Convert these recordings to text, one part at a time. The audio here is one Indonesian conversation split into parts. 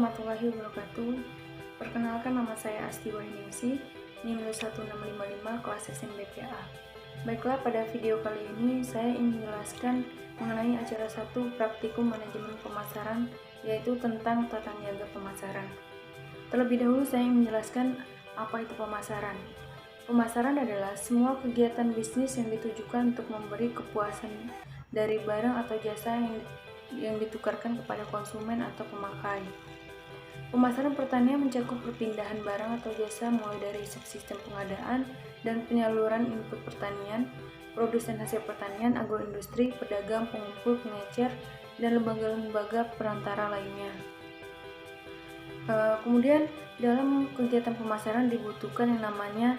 warahmatullahi wabarakatuh. Perkenalkan, nama saya Asti Wahyuningsih, NIM 1655 kelas SMBPA. Baiklah, pada video kali ini saya ingin menjelaskan mengenai acara 1 praktikum manajemen pemasaran, yaitu tentang tata niaga pemasaran. Terlebih dahulu saya ingin menjelaskan apa itu pemasaran. Pemasaran adalah semua kegiatan bisnis yang ditujukan untuk memberi kepuasan dari barang atau jasa yang ditukarkan kepada konsumen atau pemakai. Pemasaran pertanian mencakup perpindahan barang atau jasa mulai dari subsistem pengadaan dan penyaluran input pertanian, produsen hasil pertanian, agroindustri, pedagang, pengumpul, pengecer, dan lembaga-lembaga perantara lainnya. Kemudian dalam kegiatan pemasaran dibutuhkan yang namanya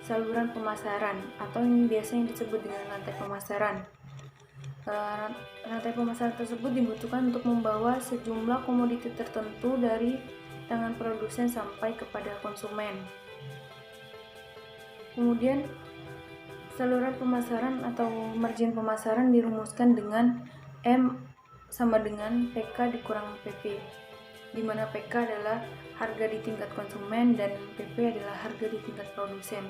saluran pemasaran atau yang biasanya disebut dengan rantai pemasaran. Rantai pemasaran tersebut dibutuhkan untuk membawa sejumlah komoditi tertentu dari tangan produsen sampai kepada konsumen. Kemudian saluran pemasaran atau margin pemasaran dirumuskan dengan M sama dengan PK dikurang PP, di mana PK adalah harga di tingkat konsumen dan PP adalah harga di tingkat produsen.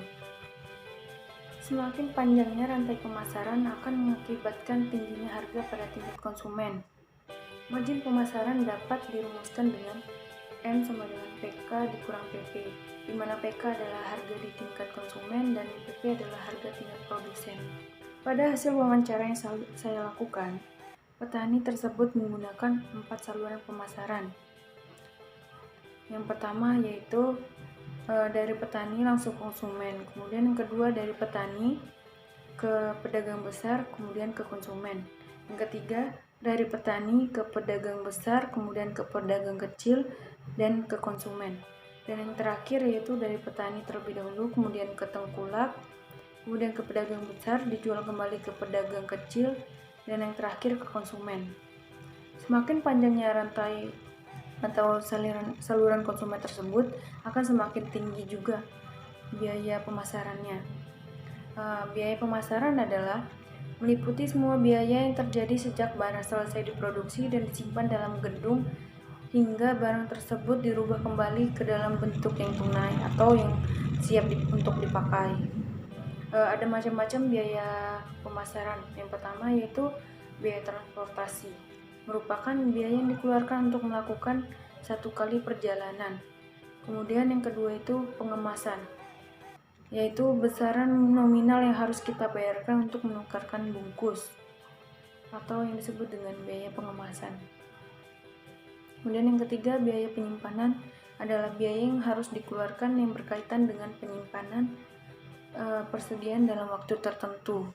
Semakin panjangnya rantai pemasaran akan mengakibatkan tingginya harga pada tingkat konsumen. Margin pemasaran dapat dirumuskan dengan M sama dengan PK dikurang PP, di mana PK adalah harga di tingkat konsumen dan PP adalah harga tingkat produsen. Pada hasil wawancara yang saya lakukan, petani tersebut menggunakan 4 saluran pemasaran. Yang pertama yaitu dari petani langsung konsumen, kemudian yang kedua dari petani ke pedagang besar, kemudian ke konsumen. Yang ketiga dari petani ke pedagang besar, kemudian ke pedagang kecil, dan ke konsumen. Dan yang terakhir yaitu dari petani terlebih dahulu, kemudian ke tengkulak, kemudian ke pedagang besar, dijual kembali ke pedagang kecil, dan yang terakhir ke konsumen. Semakin panjangnya rantai atau saluran konsumen tersebut, akan semakin tinggi juga biaya pemasarannya. Biaya pemasaran adalah meliputi semua biaya yang terjadi sejak barang selesai diproduksi dan disimpan dalam gedung hingga barang tersebut dirubah kembali ke dalam bentuk yang tunai atau yang siap untuk dipakai. Ada macam-macam biaya pemasaran. Yang pertama yaitu biaya transportasi, merupakan biaya yang dikeluarkan untuk melakukan satu kali perjalanan. Kemudian yang kedua itu pengemasan, yaitu besaran nominal yang harus kita bayarkan untuk menukarkan bungkus atau yang disebut dengan biaya pengemasan. Kemudian yang ketiga, biaya penyimpanan adalah biaya yang harus dikeluarkan yang berkaitan dengan penyimpanan persediaan dalam waktu tertentu.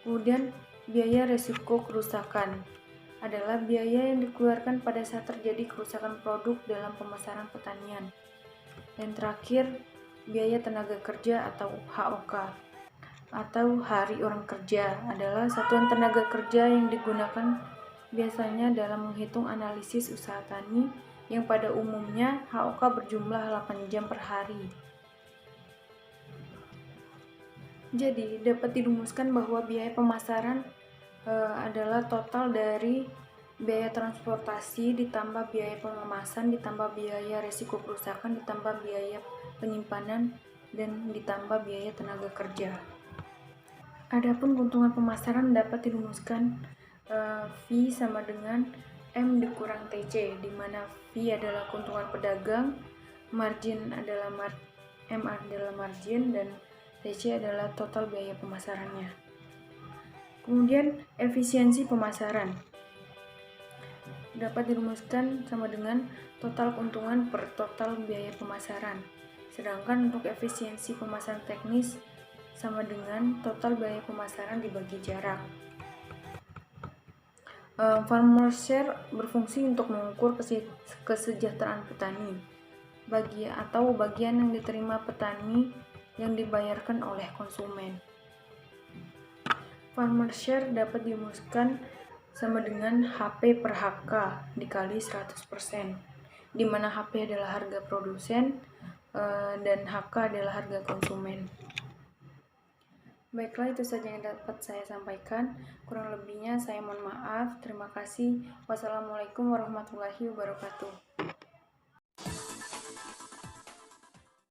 Kemudian biaya resiko kerusakan adalah biaya yang dikeluarkan pada saat terjadi kerusakan produk dalam pemasaran pertanian. Dan terakhir, biaya tenaga kerja atau HOK atau hari orang kerja adalah satuan tenaga kerja yang digunakan biasanya dalam menghitung analisis usaha tani yang pada umumnya HOK berjumlah 8 jam per hari. Jadi dapat dirumuskan bahwa biaya pemasaran adalah total dari biaya transportasi ditambah biaya pengemasan ditambah biaya resiko kerusakan ditambah biaya penyimpanan dan ditambah biaya tenaga kerja. Adapun keuntungan pemasaran dapat dirumuskan V sama dengan M dikurang TC, di mana V adalah keuntungan pedagang, margin adalah M adalah margin, dan TC adalah total biaya pemasarannya. Kemudian efisiensi pemasaran dapat dirumuskan sama dengan total keuntungan per total biaya pemasaran. Sedangkan untuk efisiensi pemasaran teknis sama dengan total biaya pemasaran dibagi jarak. Farmer share berfungsi untuk mengukur kesejahteraan petani atau bagian yang diterima petani yang dibayarkan oleh konsumen. Farmer share dapat dirumuskan sama dengan HP per HK dikali 100%, di mana HP adalah harga produsen dan HK adalah harga konsumen. Baiklah, itu saja yang dapat saya sampaikan. Kurang lebihnya saya mohon maaf. Terima kasih. Wassalamualaikum warahmatullahi wabarakatuh.